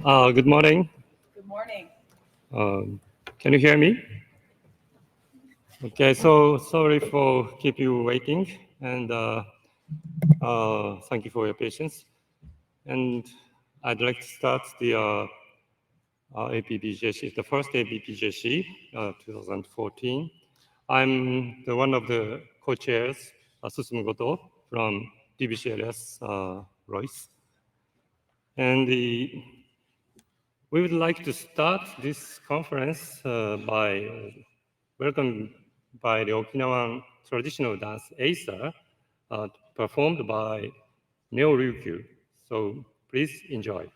Good morning. Good morning. Um, can you hear me? Okay, so sorry for keep you waiting, and thank you for your patience. And I'd like to start the APBJC, the first APBJC, 2014. I'm the one of the co-chairs, Susumu Goto from DBCLS Royce, and we would like to start this conference by welcome by the Okinawan traditional dance Aisa, performed by Neo Ryukyu. So please enjoy.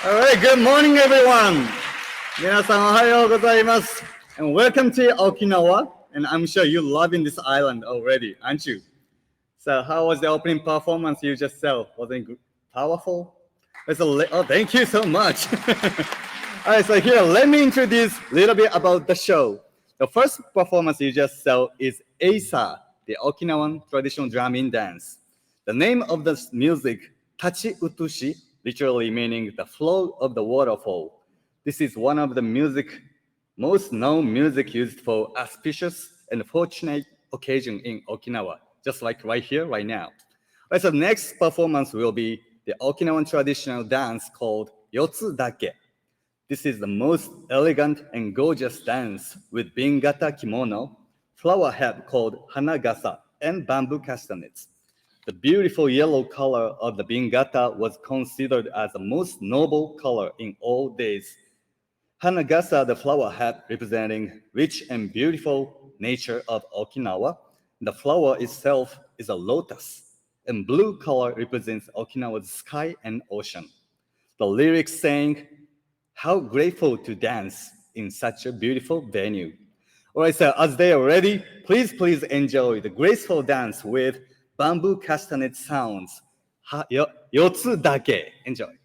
All right, good morning, everyone. 皆さんおはようございます and welcome to Okinawa. And I'm sure you're loving this island already, aren't you? So, how was the opening performance you just saw? Was it powerful? Oh, thank you so much. All right, so here, let me introduce a little bit about the show. The first performance you just saw is Eisa, the Okinawan traditional drumming dance. The name of the music, Tachi Utushi, literally meaning the flow of the waterfall. This is one of the most known music used for auspicious and fortunate occasion in Okinawa, just like right here, right now. All right, so next performance will be the Okinawan traditional dance called Yotsu Dake. This is the most elegant and gorgeous dance with bingata kimono, flower hat called hanagasa, and bamboo castanets. The beautiful yellow color of the bingata was considered as the most noble color in all days. Hanagasa, the flower hat representing rich and beautiful nature of Okinawa. The flower itself is a lotus, and blue color represents Okinawa's sky and ocean. The lyrics saying, "How grateful to dance in such a beautiful venue." All right, so as they are ready, please enjoy the graceful dance with bamboo castanet sounds. Yotsu dake. Enjoy.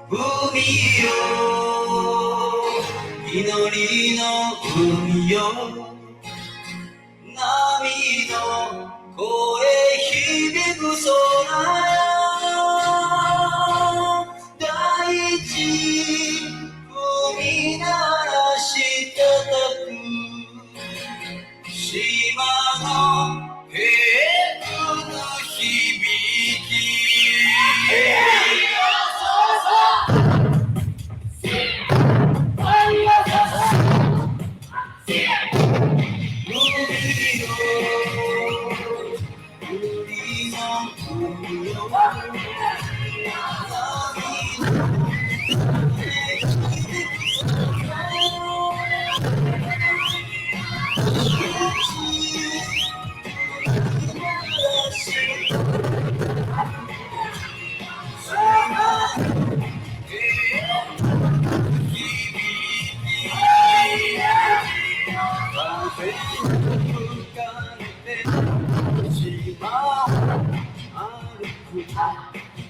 海よ祈りの海よ波の声響く空大地踏み鳴らしてたく島の平和の響き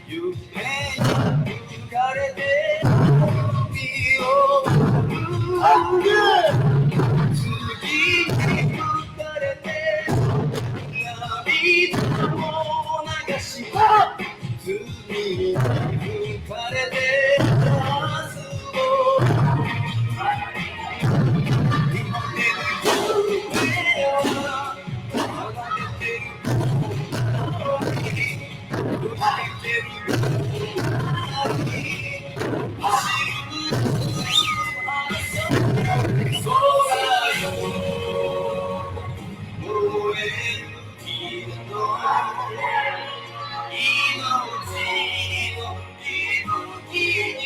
夢に浮かれて海を次に浮かれて涙を流し海に浮かれて明日を夢は流れてる生まれてる空よ燃える君の命の息吹に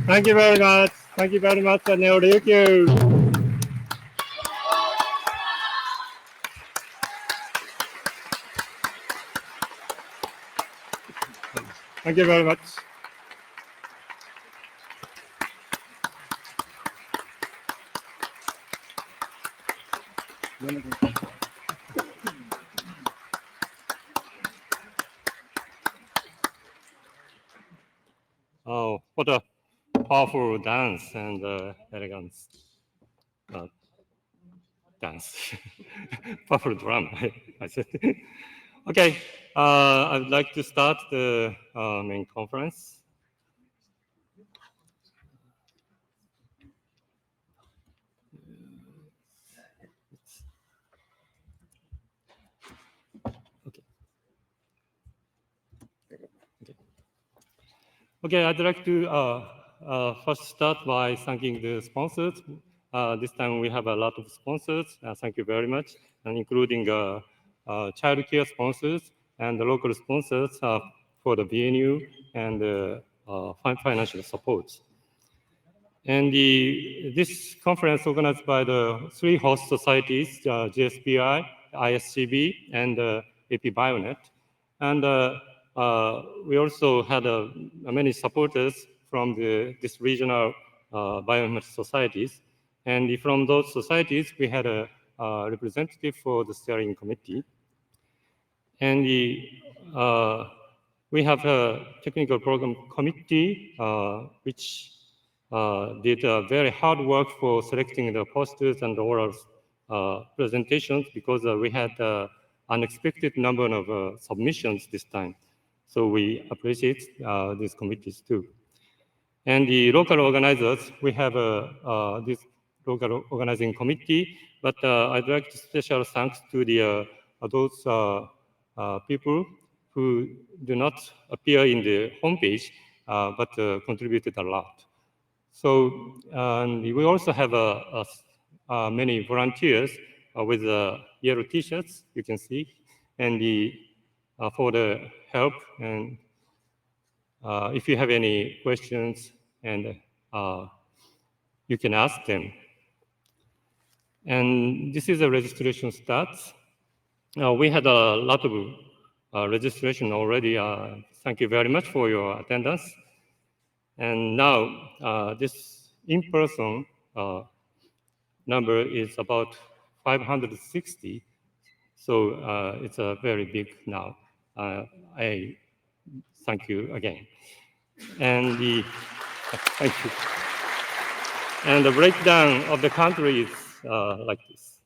Thank you very much. Thank you very much, Neo Ryukyu. Thank you very much. Oh, what a powerful dance and elegant dance. Powerful drum, I said. Okay, I'd like to start the main conference. Okay, I'd like to first start by thanking the sponsors. This time we have a lot of sponsors. Thank you very much, and including child care sponsors and the local sponsors for the venue and financial support. And this conference organized by the three host societies, GSPI, ISCB, and APBionet. And we also had many supporters from this regional biometric societies. And from those societies, we had a representative for the steering committee. And we have a technical program committee, which did very hard work for selecting the posters and the oral presentations because we had unexpected number of submissions this time. So we appreciate these committees too. And the local organizers, we have this local organizing committee, but I'd like to special thanks to those people who do not appear in the homepage, but contributed a lot. So we also have many volunteers with yellow T-shirts, you can see, and for the help. And if you have any questions, and you can ask them. And this is a registration stats. We had a lot of registration already. Thank you very much for your attendance. And now this in-person number is about 560. So it's a very big now. I thank you again. And thank you. And the breakdown of the country is like this.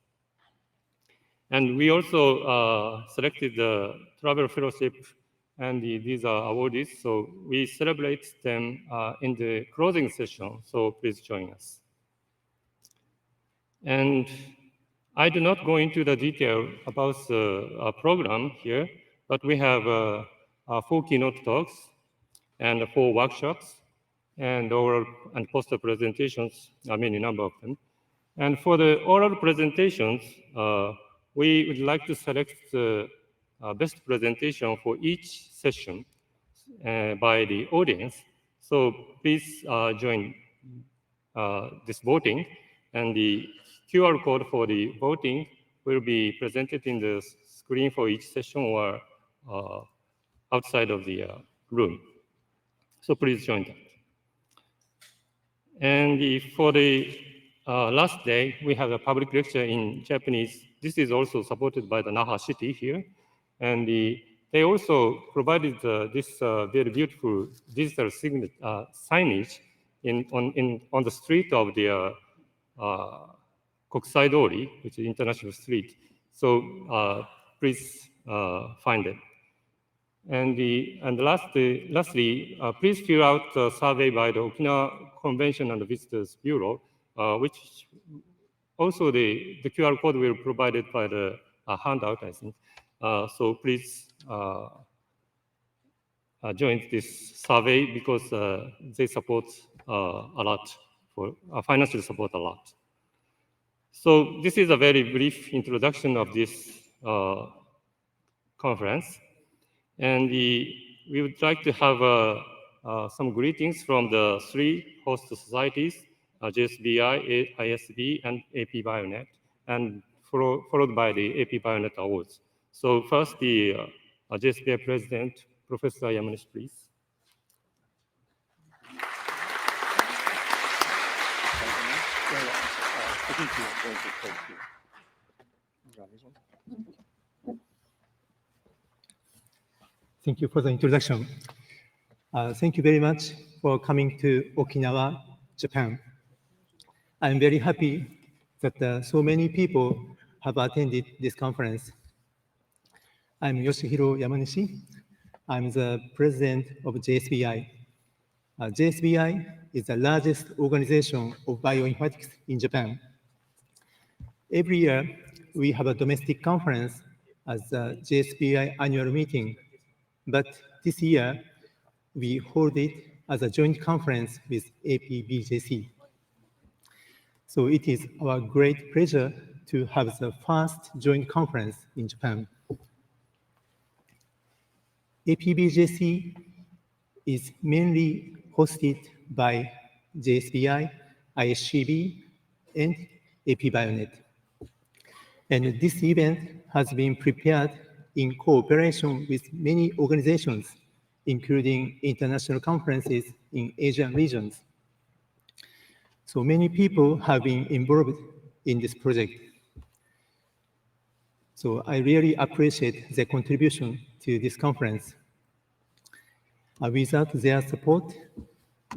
And we also selected the travel fellowship, and these are awardees. So we celebrate them in the closing session. So please join us. And I do not go into the detail about the program here, but we have 4 keynote talks and 4 workshops and oral and poster presentations, many number of them. And for the oral presentations, we would like to select the best presentation for each session by the audience. So please join this voting, and the QR code for the voting will be presented in the screen for each session or outside of the room. So please join that. And for the last day, we have a public lecture in Japanese. This is also supported by the Naha City here. And they also provided this very beautiful digital signage on the street of the Kokusai Dori, which is International Street. So please find it. And lastly, please fill out the survey by the Okinawa Convention and Visitors Bureau, which also the QR code will be provided by the handout, I think. So please join this survey because they support a lot, for financial support a lot. So this is a very brief introduction of this conference. And we would like to have some greetings from the 3 host societies, JSBI, ISB, and APBioNet, and followed by the APBioNet Awards. So first, the JSBI President, Professor Yamanishi, please. Thank you for the introduction. Thank you very much for coming to Okinawa, Japan. I'm very happy that so many people have attended this conference. I'm Yoshihiro Yamanishi. I'm the president of JSBI. JSBI is the largest organization of bioinformatics in Japan. Every year, we have a domestic conference as the JSBI annual meeting. But this year, we hold it as a joint conference with APBJC. So it is our great pleasure to have the first joint conference in Japan. APBJC is mainly hosted by JSBI, ISCB, and APBioNet. And this event has been prepared in cooperation with many organizations, including international conferences in Asian regions. So many people have been involved in this project. So I really appreciate their contribution to this conference. Without their support,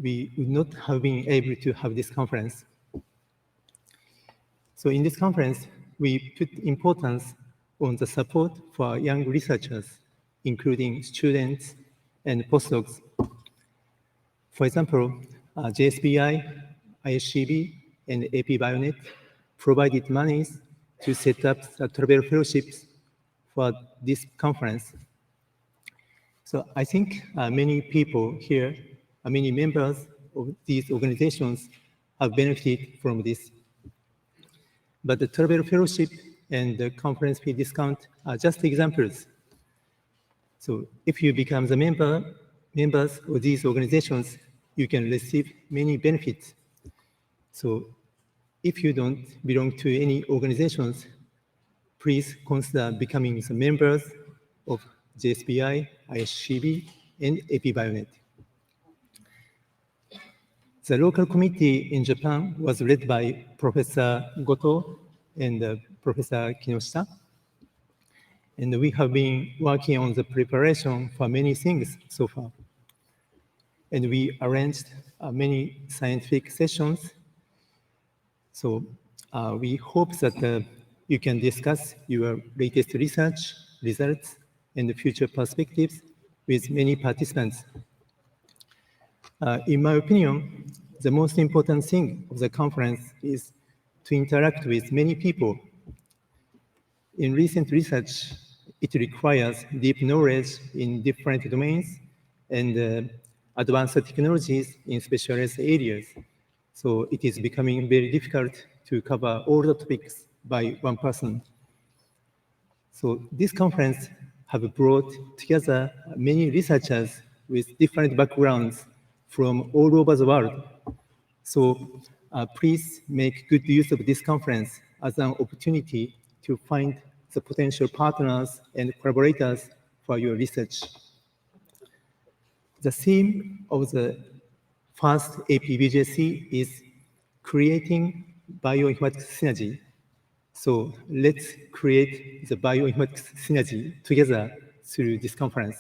we would not have been able to have this conference. So in this conference, we put importance on the support for young researchers, including students and postdocs. For example, JSBI, ISCB, and APBioNet provided monies to set up the travel fellowships for this conference. So I think many people here, many members of these organizations have benefited from this. But the travel fellowship and the conference fee discount are just examples. So if you become the members of these organizations, you can receive many benefits. So if you don't belong to any organizations, please consider becoming the members of JSBI, ISCB, and APBioNet. The local committee in Japan was led by Professor Goto and Professor Kinoshita. And we have been working on the preparation for many things so far. And we arranged many scientific sessions So we hope that you can discuss your latest research results and future perspectives with many participants. In my opinion, the most important thing of the conference is to interact with many people. In recent research, it requires deep knowledge in different domains and advanced technologies in specialized areas. So it is becoming very difficult to cover all the topics by one person. So this conference have brought together many researchers with different backgrounds from all over the world. So please make good use of this conference as an opportunity to find the potential partners and collaborators for your research. The theme of the first APBJC is creating bioinformatics synergy. So let's create the bioinformatics synergy together through this conference.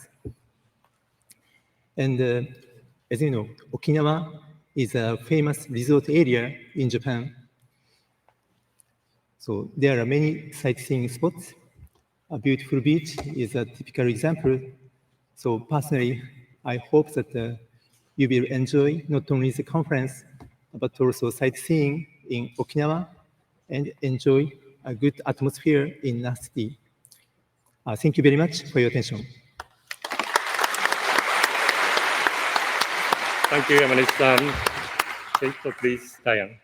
And as you know, Okinawa is a famous resort area in Japan. So there are many sightseeing spots. A beautiful beach is a typical example. So personally, I hope that you will enjoy not only the conference, but also sightseeing in Okinawa and enjoy a good atmosphere in the city. Thank you very much for your attention. Thank you, Yamanishi-san. Okay, so please, Diane.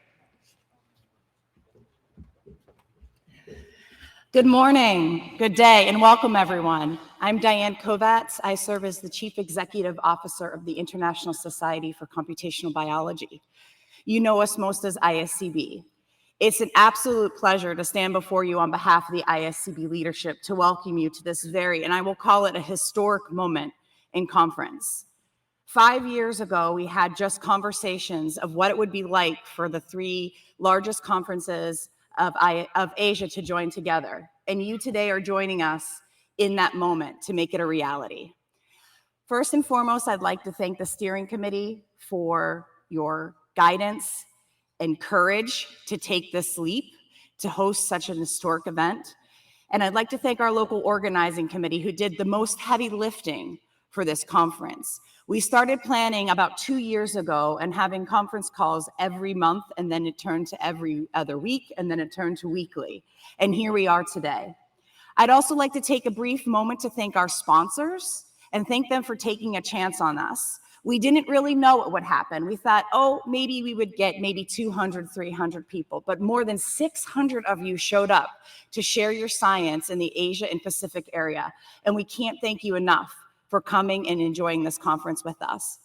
Good morning, good day, and welcome everyone. I'm Diane Kovatz. I serve as the Chief Executive Officer of the International Society for Computational Biology. You know us most as ISCB. It's an absolute pleasure to stand before you on behalf of the ISCB leadership to welcome you to this very, and I will call it a historic moment in conference. 5 years ago, we had just conversations of what it would be like for the 3 largest conferences of Asia to join together. And you today are joining us in that moment to make it a reality. First and foremost, I'd like to thank the steering committee for your guidance and courage to take this leap to host such an historic event. And I'd like to thank our local organizing committee who did the most heavy lifting for this conference. We started planning about 2 years ago and having conference calls every month, and then it turned to every other week, and then it turned to weekly. And here we are today. I'd also like to take a brief moment to thank our sponsors and thank them for taking a chance on us. We didn't really know what would happen. We thought, oh, maybe we would get maybe 200, 300 people, but more than 600 of you showed up to share your science in the Asia and Pacific area. And we can't thank you enough for coming and enjoying this conference with us.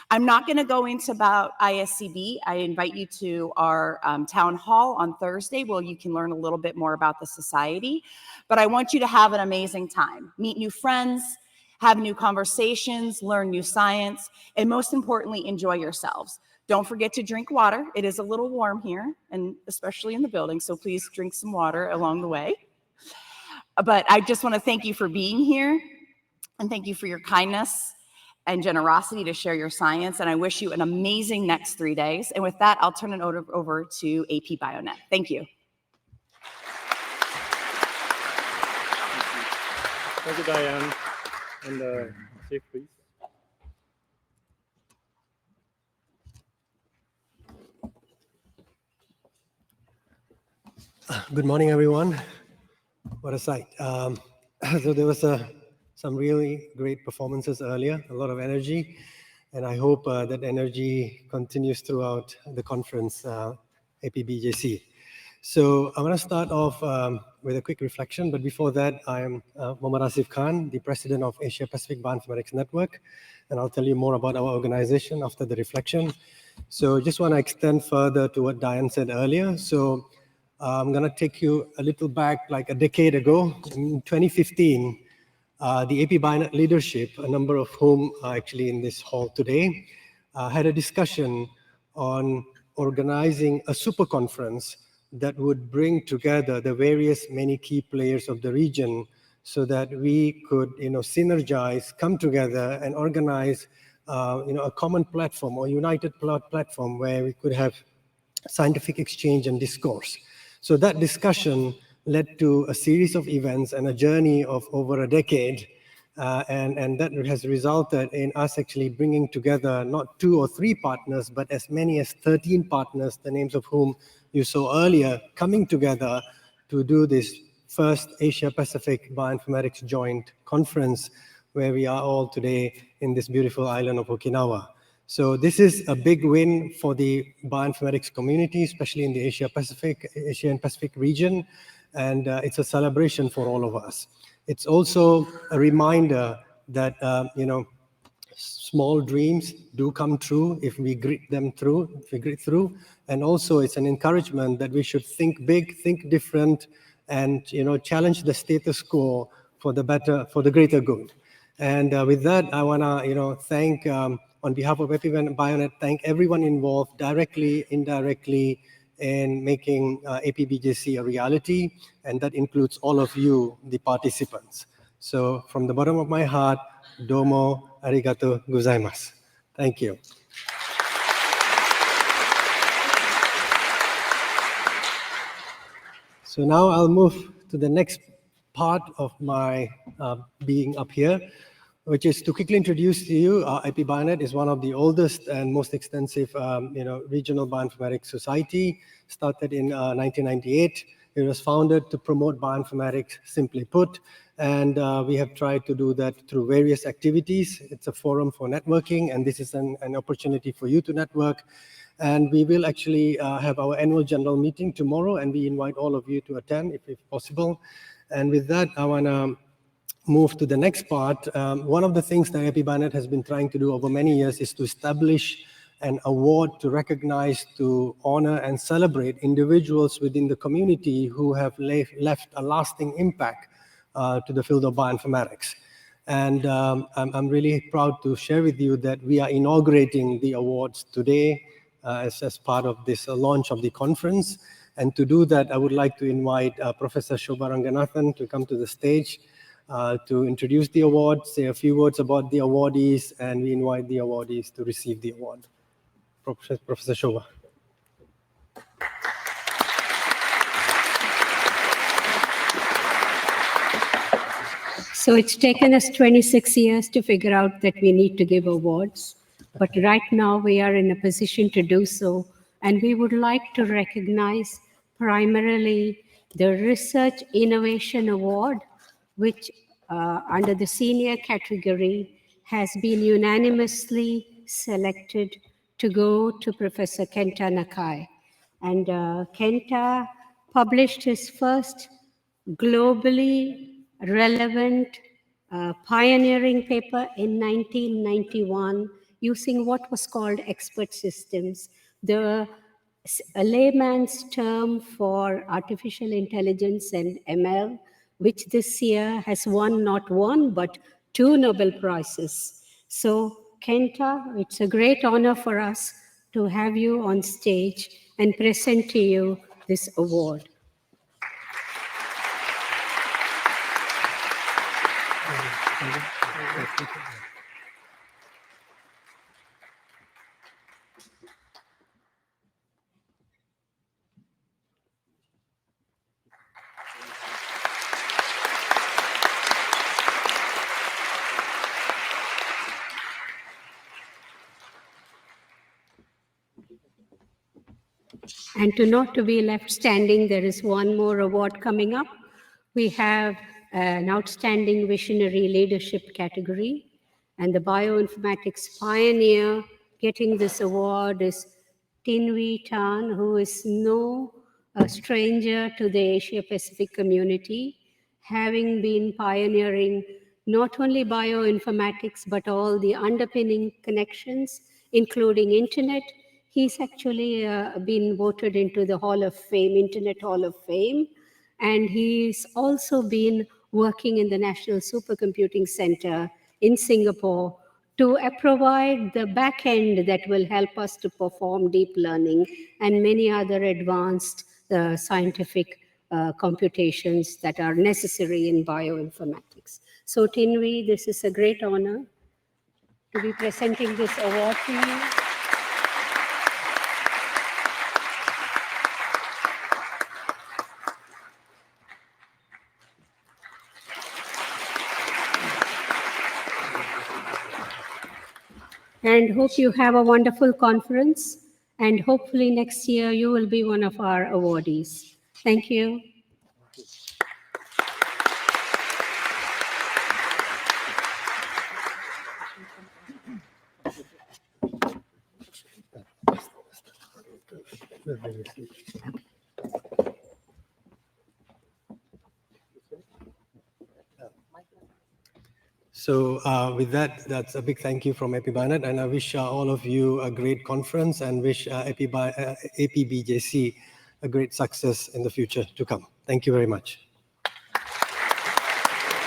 I'm not going to go into about ISCB. I invite you to our town hall on Thursday where you can learn a little bit more about the society. But I want you to have an amazing time. Meet new friends, have new conversations, learn new science, and most importantly, enjoy yourselves. Don't forget to drink water. It is a little warm here, and especially in the building, so please drink some water along the way. But I just want to thank you for being here, and thank you for your kindness and generosity to share your science, and I wish you an amazing next 3 days. And with that, I'll turn it over to AP Bionet. Thank you. Thank you, Diane. And Chief, please. Good morning, everyone. What a sight. So there was some really great performances earlier, a lot of energy, and I hope that energy continues throughout the conference, APBJC. So I'm going to start off with a quick reflection, but before that, I am Mohammad Asif Khan, the president of Asia Pacific Bioinformatics Network, and I'll tell you more about our organization after the reflection. So just want to extend further to what Diane said earlier. So I'm going to take you a little back, like a decade ago, in 2015, the AP Bionet leadership, a number of whom are actually in this hall today, had a discussion on organizing a super conference that would bring together the many key players of the region so that we could, synergize, come together and organize, a common platform or united platform where we could have scientific exchange and discourse. So that discussion led to a series of events and a journey of over a decade. And that has resulted in us actually bringing together not 2 or 3 partners, but as many as 13 partners, the names of whom you saw earlier, coming together to do this first Asia-Pacific Bioinformatics Joint Conference, where we are all today in this beautiful island of Okinawa. So this is a big win for the bioinformatics community, especially in the Asia and Pacific region, and it's a celebration for all of us. It's also a reminder that small dreams do come true if we grit through, and also it's an encouragement that we should think big, think different, and challenge the status quo for the greater good. And with that, I want to thank. On behalf of APBioNet, thank everyone involved, directly, indirectly, in making APBJC a reality, and that includes all of you, the participants. So from the bottom of my heart, domo arigato gozaimasu. Thank you. So now I'll move to the next part of my being up here, which is to quickly introduce to you, APBioNet is one of the oldest and most extensive regional bioinformatics society, started in 1998. It was founded to promote bioinformatics, simply put, and we have tried to do that through various activities. It's a forum for networking, and this is an opportunity for you to network. And we will actually have our annual general meeting tomorrow, and we invite all of you to attend if possible. And with that, I want to move to the next part. One of the things that APBioNet has been trying to do over many years is to establish an award to recognize, to honor, and celebrate individuals within the community who have left a lasting impact to the field of bioinformatics. And I'm really proud to share with you that we are inaugurating the awards today as part of this launch of the conference. And to do that, I would like to invite Professor Shobha Ranganathan to come to the stage to introduce the award, say a few words about the awardees, and we invite the awardees to receive the award. Professor Shobha. So it's taken us 26 years to figure out that we need to give awards, but right now we are in a position to do so, and we would like to recognize primarily the Research Innovation Award, which under the senior category has been unanimously selected to go to Professor Kenta Nakai. And Kenta published his first globally relevant pioneering paper in 1991 using what was called expert systems, a layman's term for artificial intelligence and ML, which this year has won not one, but 2 Nobel Prizes. So Kenta, it's a great honor for us to have you on stage and present to you this award. And not to be left standing, there is one more award coming up. We have an outstanding visionary leadership category, and the bioinformatics pioneer getting this award is Tinwi Tan, who is no stranger to the Asia-Pacific community, having been pioneering not only bioinformatics, but all the underpinning connections, including internet. He's actually been voted into the Hall of Fame, Internet Hall of Fame, and he's also been working in the National Supercomputing Center in Singapore to provide the back end that will help us to perform deep learning and many other advanced scientific computations that are necessary in bioinformatics. So Tinwi, this is a great honor to be presenting this award to you. and hope you have a wonderful conference. And hopefully next year you will be one of our awardees. Thank you. So with that, that's a big thank you from APBNet, and I wish all of you a great conference and wish APBJC a great success in the future to come. Thank you very much.